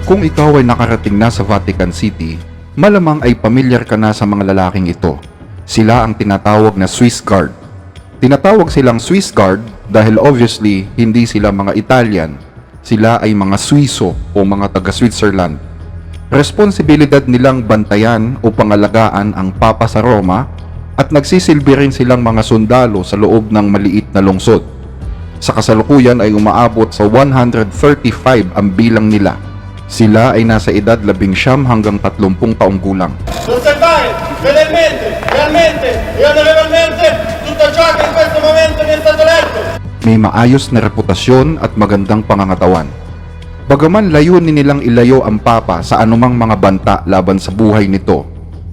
Kung ikaw ay nakarating na sa Vatican City, malamang ay pamilyar ka na sa mga lalaking ito. Sila ang tinatawag na Swiss Guard. Tinatawag silang Swiss Guard dahil obviously hindi sila mga Italian. Sila ay mga Swiso o mga taga-Switzerland. Responsibilidad nilang bantayan o pangalagaan ang Papa sa Roma at nagsisilbi rin silang mga sundalo sa loob ng maliit na lungsod. Sa kasalukuyan ay umaabot sa 135 ang bilang nila. Sila ay nasa edad 19 hanggang 30 taong gulang. Osservare fedelmente, realmente e onorevolmente tutto ciò che in questo momento mi è stato letto. May maayos na reputasyon at magandang pangangatawan. Bagaman layunin nilang ilayo ang Papa sa anumang mga banta laban sa buhay nito,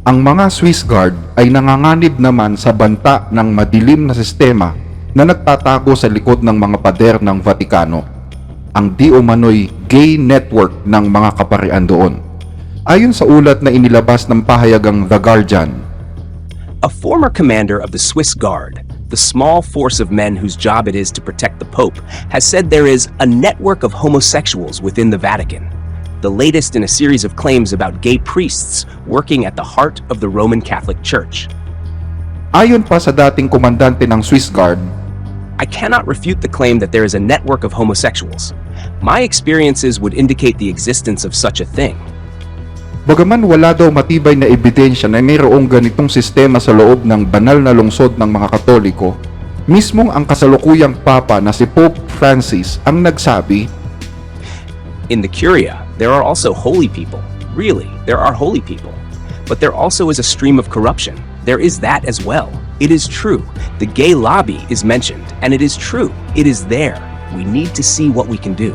ang mga Swiss Guard ay nanganganib naman sa banta ng madilim na sistema na nagtatago sa likod ng mga pader ng Vatikano, ang di umano'y gay network ng mga kaparian doon. Ayon sa ulat na inilabas ng pahayagang The Guardian, a former commander of the Swiss Guard, the small force of men whose job it is to protect the Pope, has said there is a network of homosexuals within the Vatican, the latest in a series of claims about gay priests working at the heart of the Roman Catholic Church. Ayon pa sa dating komandante ng Swiss Guard, I cannot refute the claim that there is a network of homosexuals. My experiences would indicate the existence of such a thing. bagaman wala daw matibay na ebidensya na mayroong ganitong sistema sa loob ng banal na lungsod ng mga Katoliko, mismong ang kasalukuyang Papa na si Pope Francis ang nagsabi, In the Curia, there are also holy people. Really, there are holy people. But there also is a stream of corruption. There is that as well. It is true. The gay lobby is mentioned, and it is true. It is there. We need to see what we can do.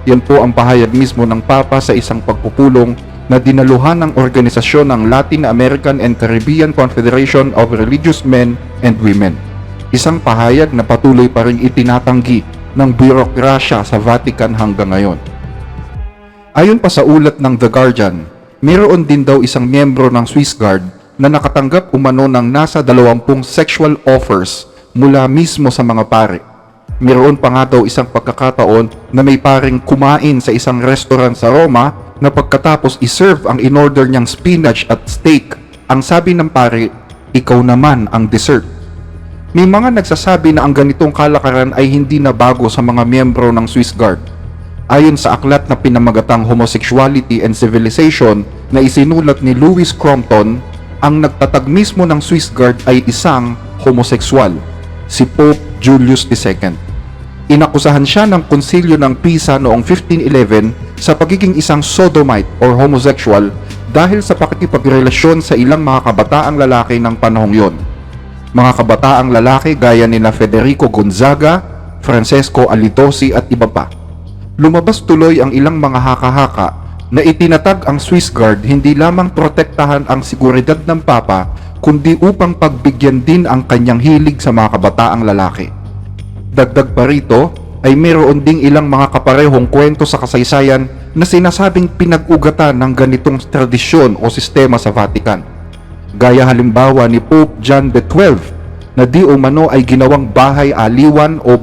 Yan po ang pahayag mismo ng Papa sa isang pagpupulong na dinaluhan ng organisasyon ng Latin American and Caribbean Confederation of Religious Men and Women. Isang pahayag na patuloy pa rin itinatanggi ng birokrasya sa Vatican hanggang ngayon. Ayon pa sa ulat ng The Guardian, mayroon din daw isang miyembro ng Swiss Guard na nakatanggap umano ng nasa 20 sexual offers mula mismo sa mga pare. Mayroon pa nga daw isang pagkakataon na may paring kumain sa isang restaurant sa Roma na pagkatapos iserve ang in-order niyang spinach at steak, ang sabi ng pare, ikaw naman ang dessert. May mga nagsasabi na ang ganitong kalakaran ay hindi na bago sa mga miyembro ng Swiss Guard. Ayon sa aklat na pinamagatang Homosexuality and Civilization na isinulat ni Louis Crompton, ang nagtatag mismo ng Swiss Guard ay isang homosekswal, si Pope Julius II. Inakusahan siya ng konsilyo ng Pisa noong 1511 sa pagiging isang sodomite or homosexual dahil sa pakikipagrelasyon sa ilang mga kabataang lalaki ng panahong yon. Mga kabataang lalaki gaya nina Federico Gonzaga, Francesco Alitosi at iba pa. Lumabas tuloy ang ilang mga haka-haka na itinatag ang Swiss Guard hindi lamang protektahan ang seguridad ng Papa, kundi upang pagbigyan din ang kanyang hilig sa mga kabataang lalaki. Dagdag pa rito ay mayroon ding ilang mga kaparehong kwento sa kasaysayan na sinasabing pinag-ugatan ng ganitong tradisyon o sistema sa Vatican. Gaya halimbawa ni Pope John XII na di umano ay ginawang bahay aliwan o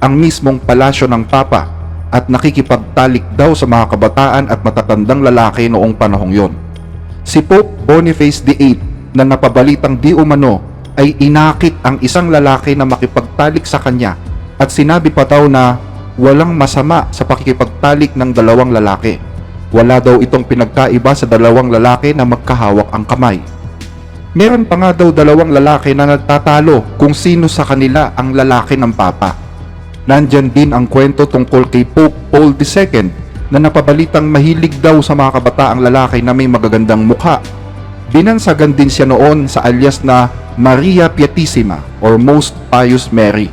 ang mismong palasyo ng Papa at nakikipagtalik daw sa mga kabataan at matatandang lalaki noong panahong yon. Si Pope Boniface VIII na napabalitang di umano ay inakit ang isang lalaki na makipagtalik sa kanya at sinabi pa daw na walang masama sa pakikipagtalik ng dalawang lalaki. Wala daw itong pinagkaiba sa dalawang lalaki na magkahawak ang kamay. Meron pa nga daw dalawang lalaki na nagtatalo kung sino sa kanila ang lalaki ng Papa. Nandyan din ang kwento tungkol kay Pope Paul II na napabalitang mahilig daw sa mga kabataang lalaki na may magagandang mukha. Binansagan din siya noon sa alias na Maria Pietissima or Most Pious Mary.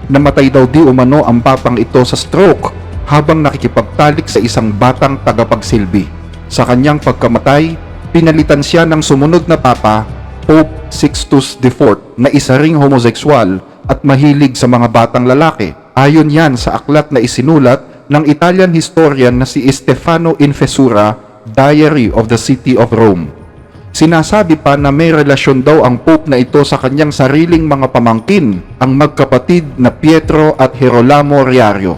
Namatay daw di umano ang papang ito sa stroke habang nakikipagtalik sa isang batang tagapagsilbi. Sa kanyang pagkamatay, pinalitan siya ng sumunod na papa, Pope Sixtus IV, na isa ring homosekswal at mahilig sa mga batang lalaki. Ayon yan sa aklat na isinulat ng Italian historian na si Stefano Infessura, Diary of the City of Rome. Sinasabi pa na may relasyon daw ang Pope na ito sa kanyang sariling mga pamangkin, ang magkapatid na Pietro at Girolamo Riario.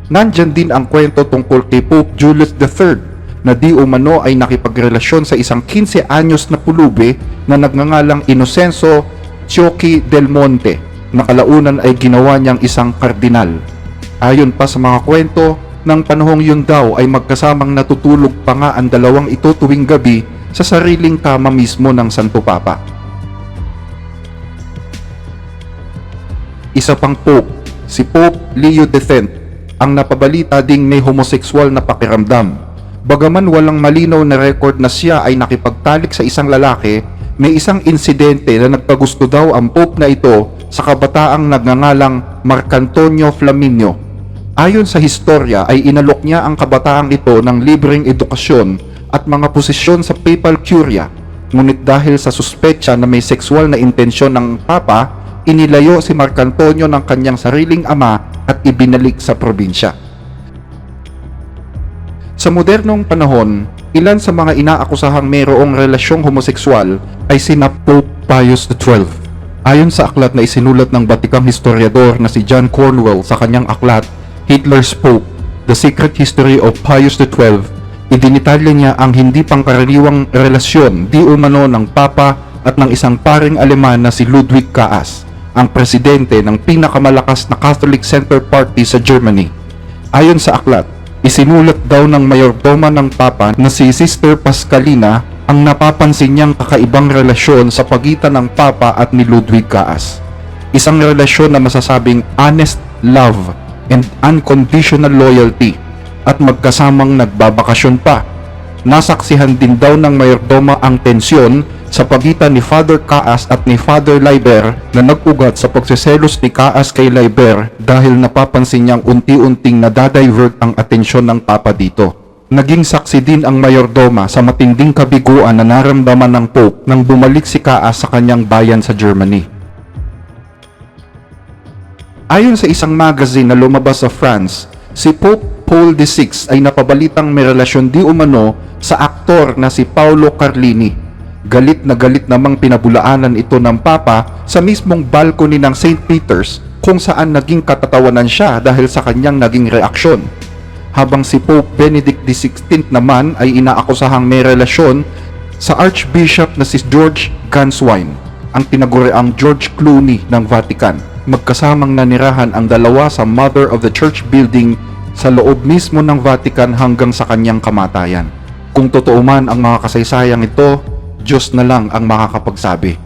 Nandyan din ang kwento tungkol kay Pope Julius III na di umano ay nakipagrelasyon sa isang 15 anyos na pulubi na nagngangalang Inocencio Ciocchi del Monte na kalaunan ay ginawa niyang isang kardinal. Ayon pa sa mga kwento, ng panahong yun daw ay magkasamang natutulog pa nga ang dalawang ito tuwing gabi sa sariling kama mismo ng Santo Papa. Isa pang Pope, si Pope Leo X, ang napabalita ding may homosexual na pakiramdam. Bagaman walang malinaw na record na siya ay nakipagtalik sa isang lalaki, may isang insidente na nagpagusto daw ang Pope na ito sa kabataang nagngangalang Marcantonio Flaminio. Ayon sa historya ay inalok niya ang kabataang ito ng libreng edukasyon at mga posisyon sa papal curia, ngunit dahil sa suspetsa na may sexual na intensyon ng Papa, inilayo si Marcantonio ng kanyang sariling ama at ibinalik sa probinsya. Sa modernong panahon, ilan sa mga inaakusahang mayroong relasyong homosekswal ay sina Pope Pius XII. Ayon sa aklat na isinulat ng Batikang historiador na si John Cornwell sa kanyang aklat, Hitler's Pope, The Secret History of Pius XII, idinitalya niya ang hindi pangkaraniwang relasyon di umano ng Papa at ng isang paring Aleman na si Ludwig Kaas, ang presidente ng pinakamalakas na Catholic Center Party sa Germany. Ayon sa aklat, isinulat daw ng mayordoma ng Papa na si Sister Pascalina ang napapansin niyang kakaibang relasyon sa pagitan ng Papa at ni Ludwig Kaas. Isang relasyon na masasabing honest love and unconditional loyalty at magkasamang nagbabakasyon pa. Nasaksihan din daw ng mayordoma ang tensyon sa pagitan ni Father Kaas at ni Father Liber na nag-ugat sa pagseselos ni Kaas kay Liber dahil napapansin niyang unti-unting nadadivert ang atensyon ng Papa dito. Naging saksi din ang mayordoma sa matinding kabiguan na naramdaman ng Pope nang bumalik si Kaas sa kanyang bayan sa Germany. Ayon sa isang magazine na lumabas sa France, si Pope Paul VI ay napabalitang may relasyon di umano sa aktor na si Paolo Carlini. Galit na galit namang pinabulaanan ito ng Papa sa mismong balcony ng St. Peter's kung saan naging katatawanan siya dahil sa kanyang naging reaksyon. Habang si Pope Benedict XVI naman ay inaakusahang may relasyon sa Archbishop na si George Ganswine, ang tinaguriang George Clooney ng Vatican. Magkasamang nanirahan ang dalawa sa Mother of the Church building sa loob mismo ng Vatican hanggang sa kanyang kamatayan. Kung totoo man ang mga kasaysayang ito, Diyos na lang ang makakapagsabi.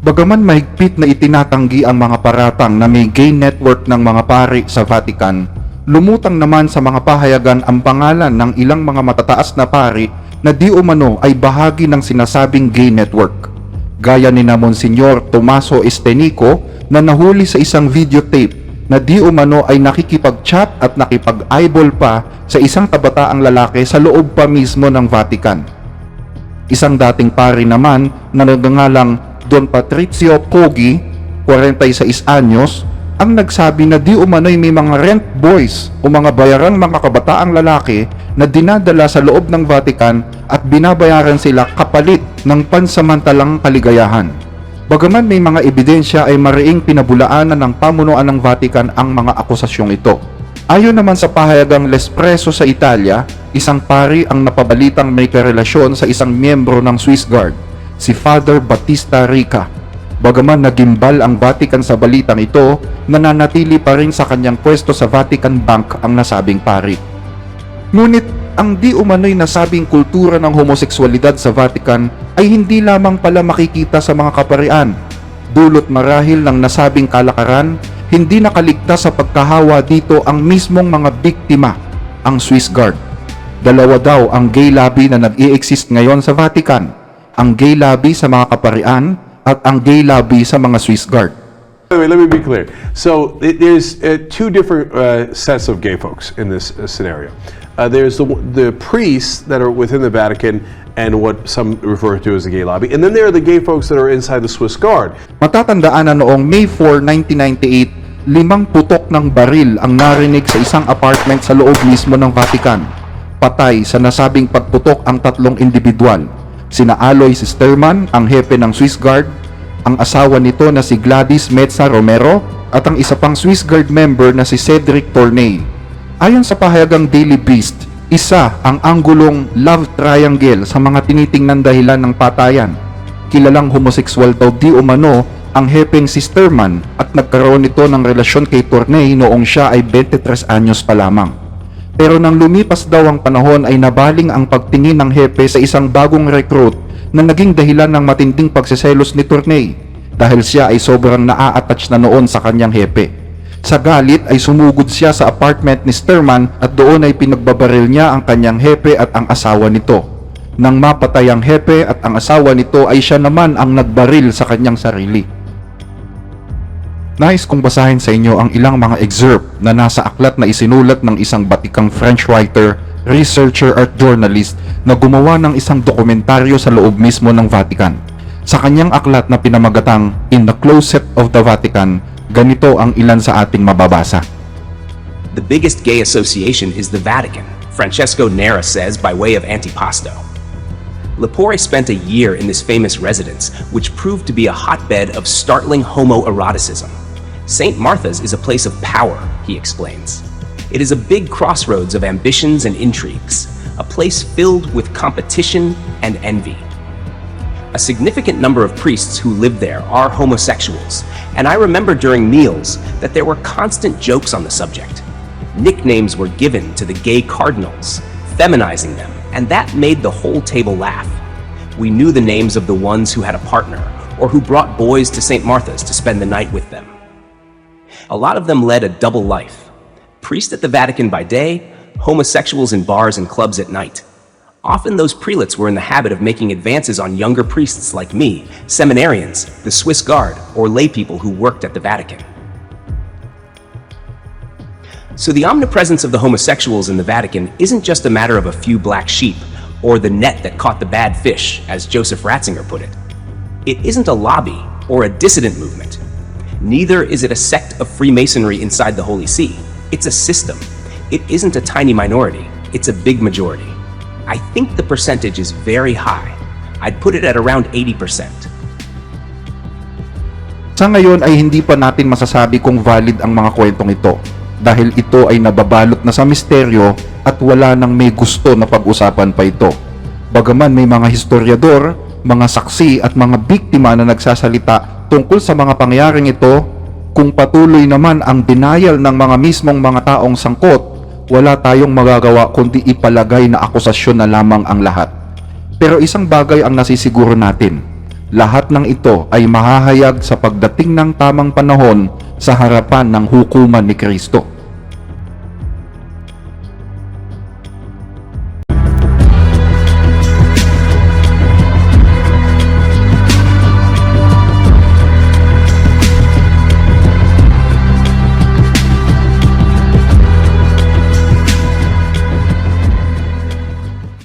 Bagaman mahigpit na itinatanggi ang mga paratang na may gay network ng mga pari sa Vatican, lumutang naman sa mga pahayagan ang pangalan ng ilang mga matataas na pari na di umano ay bahagi ng sinasabing gay network. Gaya ni na Monsignor Tomaso Estenico na nahuli sa isang videotape na di umano ay nakikipag-chat at nakipag-eyeball pa sa isang kabataang lalaki sa loob pa mismo ng Vatican. Isang dating pari naman na nagngangalang Don Patricio Pogi, 46 anyos, ang nagsabi na di umano'y may mga rent boys o mga bayarang mga kabataang lalaki na dinadala sa loob ng Vatican at binabayaran sila kapalit ng pansamantalang kaligayahan. Bagaman may mga ebidensya ay mariing pinabulaanan ng pamunuan ng Vatican ang mga akusasyong ito. Ayon naman sa pahayagang L'Espresso sa Italia, isang pari ang napabalitang may karelasyon sa isang miyembro ng Swiss Guard, si Father Battista Rica. Bagaman nagimbal ang Vatican sa balitang ito, nananatili pa rin sa kanyang pwesto sa Vatican Bank ang nasabing pari. Ngunit ang di umano'y nasabing kultura ng homoseksualidad sa Vatican ay hindi lamang pala makikita sa mga kaparian. Dulot marahil ng nasabing kalakaran, hindi nakaligtas sa pagkahawa dito ang mismong mga biktima, ang Swiss Guard. Dalawa daw ang gay lobby na nag-i-exist ngayon sa Vatican, ang gay lobby sa mga kaparian at ang gay lobby sa mga Swiss Guard. Let me be clear. So there's two different sets of gay folks in this scenario. There's the priests that are within the Vatican and what some refer to as the gay lobby. And then there are the gay folks that are inside the Swiss Guard. Matatandaan na noong May 4, 1998, 5 putok ng baril ang narinig sa isang apartment sa loob mismo ng Vatican. Patay sa nasabing pagputok ang 3 individual. Sina Alois Sterman, ang hepe ng Swiss Guard, ang asawa nito na si Gladys Metza Romero, at ang isa pang Swiss Guard member na si Cedric Tournay. Ayon sa pahayagang Daily Beast, isa ang anggulong love triangle sa mga tinitingnan dahilan ng patayan. Kilalang homosexual daw di umano ang hepeng si Sterman at nagkaroon ito ng relasyon kay Tornay noong siya ay 23 anyos pa lamang. Pero nang lumipas daw ang panahon ay nabaling ang pagtingin ng hepe sa isang bagong recruit na naging dahilan ng matinding pagseselos ni Tornay dahil siya ay sobrang naa-attach na noon sa kanyang hepe. Sa galit ay sumugod siya sa apartment ni Sterman at doon ay pinagbabaril niya ang kanyang hepe at ang asawa nito. Nang mapatay ang hepe at ang asawa nito ay siya naman ang nagbaril sa kanyang sarili. Nais kong basahin sa inyo ang ilang mga excerpt na nasa aklat na isinulat ng isang batikang French writer, researcher at journalist na gumawa ng isang dokumentaryo sa loob mismo ng Vatican. Sa kanyang aklat na pinamagatang In the Closet of the Vatican, ganito ang ilan sa ating mababasa. The biggest gay association is the Vatican, Francesco Nera says by way of antipasto. Lepore spent a year in this famous residence, which proved to be a hotbed of startling homoeroticism. St. Martha's is a place of power, he explains. It is a big crossroads of ambitions and intrigues, a place filled with competition and envy. A significant number of priests who live there are homosexuals, and I remember during meals that there were constant jokes on the subject. Nicknames were given to the gay cardinals, feminizing them, and that made the whole table laugh. We knew the names of the ones who had a partner, or who brought boys to St. Martha's to spend the night with them. A lot of them led a double life. Priests at the Vatican by day, homosexuals in bars and clubs at night. Often those prelates were in the habit of making advances on younger priests like me, seminarians, the Swiss Guard, or lay people who worked at the Vatican. So the omnipresence of the homosexuals in the Vatican isn't just a matter of a few black sheep, or the net that caught the bad fish, as Joseph Ratzinger put it. It isn't a lobby or a dissident movement. Neither is it a sect of Freemasonry inside the Holy See. It's a system. It isn't a tiny minority. It's a big majority. I think the percentage is very high. I'd put it at around 80%. Sa ngayon ay hindi pa natin masasabi kung valid ang mga kwentong ito dahil ito ay nababalot na sa misteryo at wala nang may gusto na pag-usapan pa ito. Bagaman may mga historiador, mga saksi at mga biktima na nagsasalita tungkol sa mga pangyayaring ito, kung patuloy naman ang denial ng mga mismong mga taong sangkot, wala tayong magagawa kundi ipalagay na akusasyon na lamang ang lahat. Pero isang bagay ang nasisiguro natin, lahat ng ito ay mahahayag sa pagdating ng tamang panahon sa harapan ng hukuman ni Kristo.